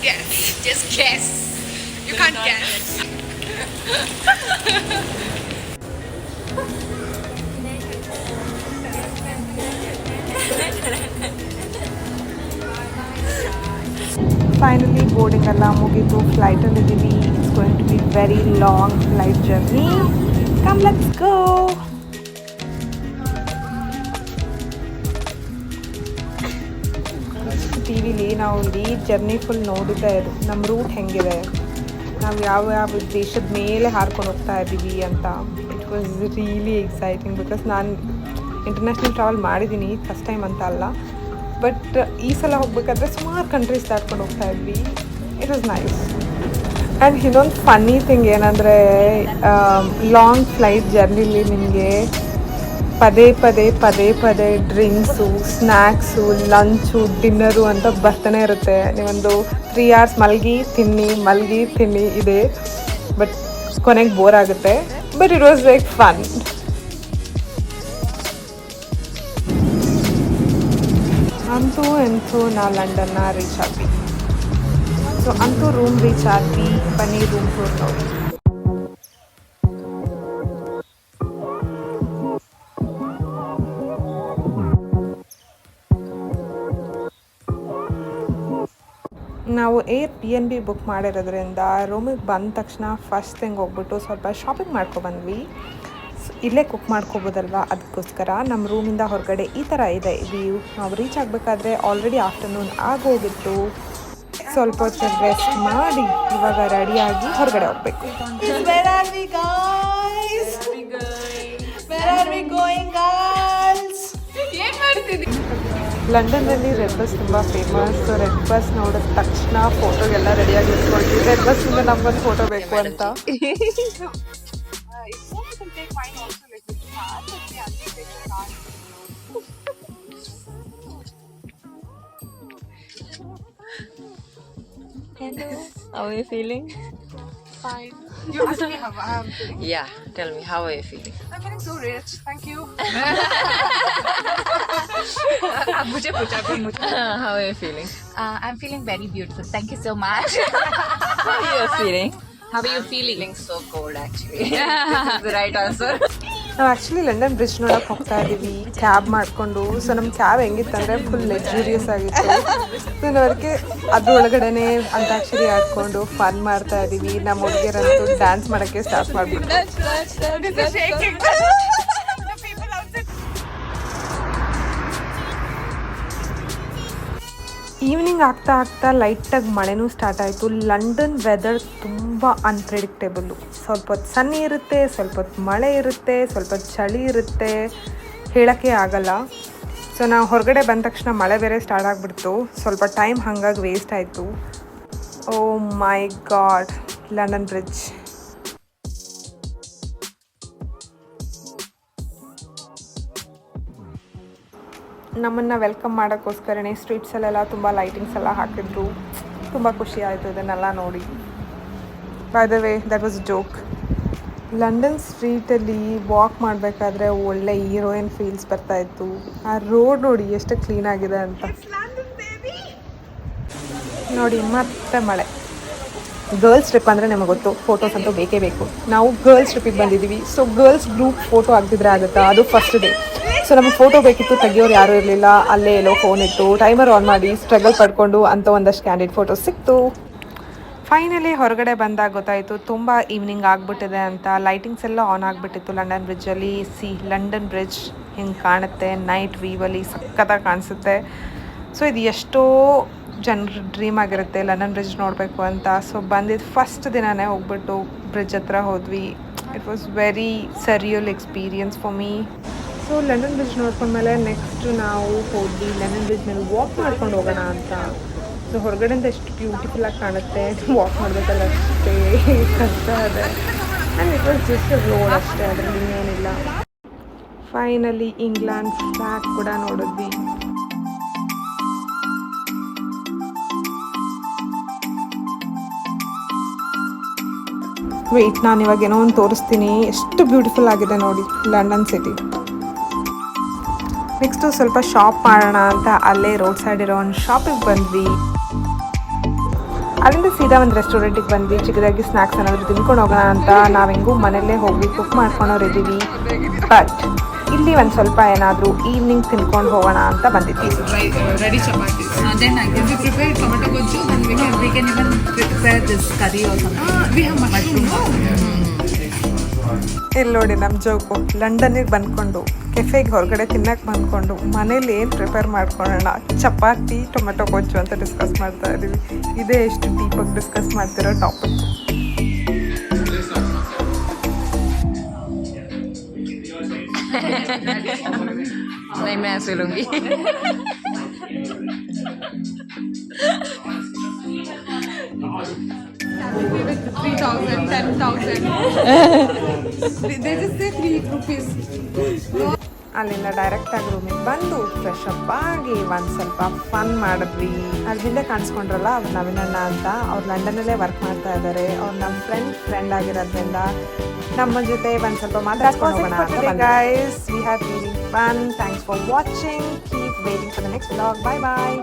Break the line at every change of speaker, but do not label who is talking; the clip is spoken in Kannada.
guess.
Just guess.
You can't guess. Finally, boarding ಎಲ್ಲ ಮುಗಿತು. ಫ್ಲೈಟಲ್ಲಿ ಇದ್ದೀವಿ. It's going to be very long flight journey. Come, let's go. T ವಿಲಿ ನಾವು ಇಡೀ ಜರ್ನಿ ಫುಲ್ ನೋಡಿದ್ದೇ ಇದು ನಮ್ಮ ರೂಟ್ ಹೆಂಗಿದೆ, ನಾವು ಯಾವ ದೇಶದ ಮೇಲೆ ಹಾರ್ಕೊಂಡು ಹೋಗ್ತಾ ಇದ್ದೀವಿ ಅಂತ. It was really exciting because ನಾನು ಇಂಟರ್ನ್ಯಾಷನಲ್ ಟ್ರಾವೆಲ್ ಮಾಡಿದ್ದೀನಿ, ಫಸ್ಟ್ ಟೈಮ್ ಅಂತ ಅಲ್ಲ. ಬಟ್ ಈ ಸಲ ಹೋಗ್ಬೇಕಾದ್ರೆ ಸುಮಾರು ಕಂಟ್ರೀಸ್ ದಾಟ್ಕೊಂಡು ಹೋಗ್ತಾ ಇದ್ವಿ. It was nice. ಆ್ಯಂಡ್ ಇನ್ನೊಂದು ಫನ್ನಿ ಥಿಂಗ್ ಏನಂದರೆ, ಲಾಂಗ್ ಫ್ಲೈಟ್ ಜರ್ನಿಲಿ ನಿಮಗೆ ಪದೇ ಪದೇ ಡ್ರಿಂಕ್ಸು, ಸ್ನ್ಯಾಕ್ಸು, ಲಂಚು, ಡಿನ್ನರು ಅಂತ ಬರ್ತಾನೆ ಇರುತ್ತೆ. ನೀವೊಂದು 3 hours ಮಲಗಿ ತಿನ್ನಿ ಇದೆ. ಬಟ್ ಕೊನೆಗೆ ಬೋರ್ ಆಗುತ್ತೆ. But it was like fun. ಅಂತೂ ನಾವು ಲಂಡನ್ನ ರೀಚ್ ಆದ್ವಿ. ಸೊ ಅಂತೂ ರೂಮ್ ರೀಚ್ ಆದ್ವಿ. ಬನ್ನಿ ರೂಮ್ ಟೂರ್ ನೋಡಿ. ನಾವು Airbnb ಬುಕ್ ಮಾಡಿರೋದ್ರಿಂದ ರೂಮಿಗೆ ಬಂದ ತಕ್ಷಣ ಫಸ್ಟ್ ಥಿಂಗ್ ಹೋಗ್ಬಿಟ್ಟು ಸ್ವಲ್ಪ ಶಾಪಿಂಗ್ ಮಾಡ್ಕೊಬಂದ್ವಿ. ಇಲ್ಲೇ ಕುಕ್ ಮಾಡ್ಕೋಬೋದಲ್ವ, ಅದಕ್ಕೋಸ್ಕರ ನಮ್ಮ ರೂಮಿಂದ ಹೊರಗಡೆ ಈ ಥರ ಇದೆ ವ್ಯೂ. ನಾವು ರೀಚ್ ಆಗಬೇಕಾದ್ರೆ ಆಲ್ರೆಡಿ ಆಫ್ಟರ್ನೂನ್ ಆಗೋಗಿತ್ತು. ಸ್ವಲ್ಪ ಹೊತ್ತು ರೆಸ್ಟ್ ಮಾಡಿ ಇವಾಗ ರೆಡಿಯಾಗಿ ಹೊರಗಡೆ ಹೋಗ್ಬೇಕು. ಲಂಡನ್ನಲ್ಲಿ ರೆಡ್ ಬಸ್ ತುಂಬ ಫೇಮಸ್. ರೆಡ್ ಬಸ್ ನೋಡಿದ ತಕ್ಷಣ ಫೋಟೋಗೆಲ್ಲ ರೆಡಿಯಾಗಿ ಇಟ್ಕೊಳ್ತೀವಿ. ರೆಡ್ ಬಸ್ಸಿಂದ ನಮ್ಮೊಂದು ಫೋಟೋ ಬೇಕು ಅಂತ.
Hello. How are you feeling?
Fine. You asked me how I'm feeling.
Yeah, tell me, how are you feeling?
I'm feeling so rich. Thank you.
How are you feeling?
I'm feeling very beautiful. Thank you so much.
How are you feeling?
How are you feeling?
Feeling so cold actually. This is the right answer.
ನಾವು ಆ್ಯಕ್ಚುಲಿ ಲಂಡನ್ ಬ್ರಿಡ್ಜ್ ನೋಡೋಕೆ ಹೋಗ್ತಾ ಇದ್ದೀವಿ ಕ್ಯಾಬ್ ಮಾಡಿಕೊಂಡು. ಸೊ ನಮ್ಮ ಕ್ಯಾಬ್ ಹೆಂಗಿತ್ತಂದರೆ ಫುಲ್ ಲಕ್ಸುರಿಯಸ್ ಆಗಿತ್ತು. ಸೊ ಅದಕ್ಕೆ ಅದ್ರೊಳಗಡೆನೆ ಅಂತಾಕ್ಷರಿ ಆಡ್ಕೊಂಡು ಫನ್ ಮಾಡ್ತಾ ಇದ್ದೀವಿ. ನಮ್ಮ ಹುಡುಗಿಯರಂತೂ ಡ್ಯಾನ್ಸ್ ಮಾಡೋಕ್ಕೆ ಸ್ಟಾರ್ಟ್ ಮಾಡಿಬಿಟ್ಟು. ಈವ್ನಿಂಗ್ ಆಗ್ತಾ ಲೈಟಾಗಿ ಮಳೆನೂ ಸ್ಟಾರ್ಟ್ ಆಯಿತು. ಲಂಡನ್ ವೆದರ್ ತುಂಬ ಅನ್ಪ್ರೆಡಿಕ್ಟೇಬಲ್ಲು. ಸ್ವಲ್ಪ ಹೊತ್ತು ಸನ್ನಿ ಇರುತ್ತೆ, ಸ್ವಲ್ಪ ಹೊತ್ತು ಮಳೆ ಇರುತ್ತೆ, ಸ್ವಲ್ಪ ಹೊತ್ತು ಚಳಿ ಇರುತ್ತೆ, ಹೇಳೋಕ್ಕೆ ಆಗಲ್ಲ. ಸೊ ನಾವು ಹೊರಗಡೆ ಬಂದ ತಕ್ಷಣ ಮಳೆ ಬೇರೆ ಸ್ಟಾರ್ಟ್ ಆಗಿಬಿಡ್ತು. ಸ್ವಲ್ಪ ಟೈಮ್ ಹಾಗಾಗಿ ವೇಸ್ಟ್ ಆಯಿತು. Oh my God, London Bridge. ನಮ್ಮನ್ನು ವೆಲ್ಕಮ್ ಮಾಡೋಕ್ಕೋಸ್ಕರನೇ ಸ್ಟ್ರೀಟ್ಸಲ್ಲೆಲ್ಲ ತುಂಬ ಲೈಟಿಂಗ್ಸ್ ಎಲ್ಲ ಹಾಕಿದ್ರು. ತುಂಬ ಖುಷಿ ಆಯಿತು ಇದನ್ನೆಲ್ಲ ನೋಡಿ. By the way, that was joke. London ಸ್ಟ್ರೀಟಲ್ಲಿ ವಾಕ್ ಮಾಡಬೇಕಾದ್ರೆ ಒಳ್ಳೆ ಹೀರೋಯಿನ್ ಫೀಲ್ಸ್ ಬರ್ತಾಯಿತ್ತು. ಆ ರೋಡ್ ನೋಡಿ ಎಷ್ಟು ಕ್ಲೀನಾಗಿದೆ ಅಂತ. ನೋಡಿ ಮತ್ತೆ ಮಳೆ. ಗರ್ಲ್ಸ್ ಟ್ರಿಪ್ ಅಂದರೆ ನಿಮಗೆ ಗೊತ್ತು, ಫೋಟೋಸ್ ಅಂತೂ ಬೇಕೇ ಬೇಕು. ನಾವು ಗರ್ಲ್ಸ್ ಟ್ರಿಪ್ಪಿಗೆ ಬಂದಿದ್ದೀವಿ. ಸೊ ಗರ್ಲ್ಸ್ ಗ್ರೂಪ್ ಫೋಟೋ ಹಾಕ್ತಿದ್ರೆ ಆಗುತ್ತಾ, ಅದು ಫಸ್ಟ್ ಡೇ. ಸೊ ನಮಗೆ ಫೋಟೋ ಬೇಕಿತ್ತು, ತೆಗಿಯೋರು ಯಾರೂ ಇರಲಿಲ್ಲ. ಅಲ್ಲೇ ಎಲ್ಲೋ ಫೋನ್ ಇಟ್ಟು ಟೈಮರ್ ಆನ್ ಮಾಡಿ ಸ್ಟ್ರಗಲ್ ಪಡ್ಕೊಂಡು ಅಂತ ಒಂದಷ್ಟು ಕ್ಯಾಂಡಿಡ್ ಫೋಟೋ ಸಿಕ್ತು. ಫೈನಲಿ ಹೊರಗಡೆ ಬಂದಾಗ ಗೊತ್ತಾಯಿತು ತುಂಬ ಈವ್ನಿಂಗ್ ಆಗಿಬಿಟ್ಟಿದೆ ಅಂತ. ಲೈಟಿಂಗ್ಸ್ ಎಲ್ಲ ಆನ್ ಆಗಿಬಿಟ್ಟಿತ್ತು ಲಂಡನ್ ಬ್ರಿಡ್ಜಲ್ಲಿ. ಲಂಡನ್ ಬ್ರಿಡ್ಜ್ ಹಿಂಗೆ ಕಾಣುತ್ತೆ ನೈಟ್ ವ್ಯೂವಲ್ಲಿ, ಸಖತ್ತಾಗಿ ಕಾಣಿಸುತ್ತೆ. ಸೊ ಇದು ಎಷ್ಟೋ ಜನರ ಡ್ರೀಮ್ ಆಗಿರುತ್ತೆ ಲಂಡನ್ ಬ್ರಿಡ್ಜ್ ನೋಡಬೇಕು ಅಂತ. ಸೊ ಬಂದಿದ್ದು ಫಸ್ಟ್ ದಿನವೇ ಹೋಗ್ಬಿಟ್ಟು ಬ್ರಿಡ್ಜ್ ಹತ್ರ ಹೋದ್ವಿ. It was very surreal experience for me. So London Bridge ನೋಡ್ಕೊಂಡ್ಮೇಲೆ ನೆಕ್ಸ್ಟ್ ನಾವು ಹೋದ್ವಿ ಲಂಡನ್ ಬ್ರಿಡ್ಜ್ ಮೇಲೆ ವಾಕ್ ಮಾಡ್ಕೊಂಡು ಹೋಗೋಣ ಅಂತ. ಸೊ ಹೊರಗಡೆಯಿಂದ ಎಷ್ಟು ಬ್ಯೂಟಿಫುಲ್ಲಾಗಿ ಕಾಣುತ್ತೆ, ವಾಕ್ ಮಾಡಬೇಕಲ್ಲ ಅಷ್ಟೇ ಕಷ್ಟ ಇದೆ. And it was just road ಅಷ್ಟೇ, ಅದರಲ್ಲಿ ಇನ್ನೇನಿಲ್ಲ. ಫೈನಲಿ ಇಂಗ್ಲೆಂಡ್ ಫ್ಲಾಗ್ ಕೂಡ ನೋಡಿದ್ವಿ. ವೆಯ್ಟ್, ನಾನು ಇವಾಗ ಏನೋ ಒಂದು ತೋರಿಸ್ತೀನಿ. ಎಷ್ಟು ಬ್ಯೂಟಿಫುಲ್ ಆಗಿದೆ ನೋಡಿ ಲಂಡನ್ ಸಿಟಿ. ನೆಕ್ಸ್ಟು ಸ್ವಲ್ಪ ಶಾಪ್ ಮಾಡೋಣ ಅಂತ ಅಲ್ಲೇ ರೋಡ್ ಸೈಡ್ ಇರೋ ಒಂದು ಶಾಪಿಗೆ ಬಂದ್ವಿ. ಅಲ್ಲಿಂದ ಸೀದಾ ಒಂದು ರೆಸ್ಟೋರೆಂಟಿಗೆ ಬಂದ್ವಿ. ಚಿಕ್ಕದಾಗಿ ಸ್ನ್ಯಾಕ್ಸ್ ಏನಾದರೂ ತಿನ್ಕೊಂಡು ಹೋಗೋಣ ಅಂತ ನಾವು ಹೆಂಗೂ ಮನೆಯಲ್ಲೇ ಹೋಗಿ ಕುಕ್ ಮಾಡ್ಕೊಂಡವ್ರಿದ್ದೀವಿ. ಬಟ್ ಇಲ್ಲಿ ಒಂದು ಸ್ವಲ್ಪ ಏನಾದರೂ ಈವ್ನಿಂಗ್ ತಿನ್ಕೊಂಡು ಹೋಗೋಣ ಅಂತ ಬಂದಿದ್ವಿ.
Ready chapati. Then I can prepare tomato gochu. Then we can even prepare this curry or something. We have mushroom.
ಇಲ್ಲಿ ನೋಡಿ ನಮ್ಮ ಜೋಕು ಲಂಡನ್ನಿಗೆ ಬಂದ್ಕೊಂಡು ಕೆಫೆಗೆ ಹೊರಗಡೆ ತಿನ್ನಕ್ಕೆ ಬಂದ್ಕೊಂಡು ಮನೇಲಿ ಏನು ಪ್ರಿಪೇರ್ ಮಾಡ್ಕೊಳ್ಳೋಣ, ಚಪಾತಿ ಟೊಮೆಟೊ ಗೊಜ್ಜು ಅಂತ ಡಿಸ್ಕಸ್ ಮಾಡ್ತಾ ಇದ್ದೀವಿ. ಇದೇ ಎಷ್ಟು ಡೀಪಾಗಿ ಡಿಸ್ಕಸ್ ಮಾಡ್ತಿರೋ ಟಾಪಿಕ್.
नहीं मैं ऐसे लूंगी. ಅಲ್ಲಿಂದ ಡೈರೆಕ್ಟಾಗಿ ರೂಮಿಗೆ ಬಂದು ಫ್ರೆಶ್ ಅಪ್ ಆಗಿ ಒಂದು ಸ್ವಲ್ಪ ಫನ್ ಮಾಡಿದ್ವಿ. ಅಲ್ಲಿಂದ ಕಾಣಿಸ್ಕೊಂಡ್ರಲ್ಲ ಅವ್ರು ನವೀನಣ್ಣ ಅಂತ, ಅವ್ರು ಲಂಡನಲ್ಲೇ ವರ್ಕ್ ಮಾಡ್ತಾ ಇದ್ದಾರೆ. ಅವ್ರು ನಮ್ಮ ಫ್ರೆಂಡ್ ಆಗಿರೋದ್ರಿಂದ ನಮ್ಮ ಜೊತೆ ಒಂದು ಸ್ವಲ್ಪ ಮಾತಾಡ್ಕೊಂಡು ಹೋಗೋಣ ಅಂತ. Guys, we have really fun. Thanks for watching. Keep waiting for the next vlog. Bye bye.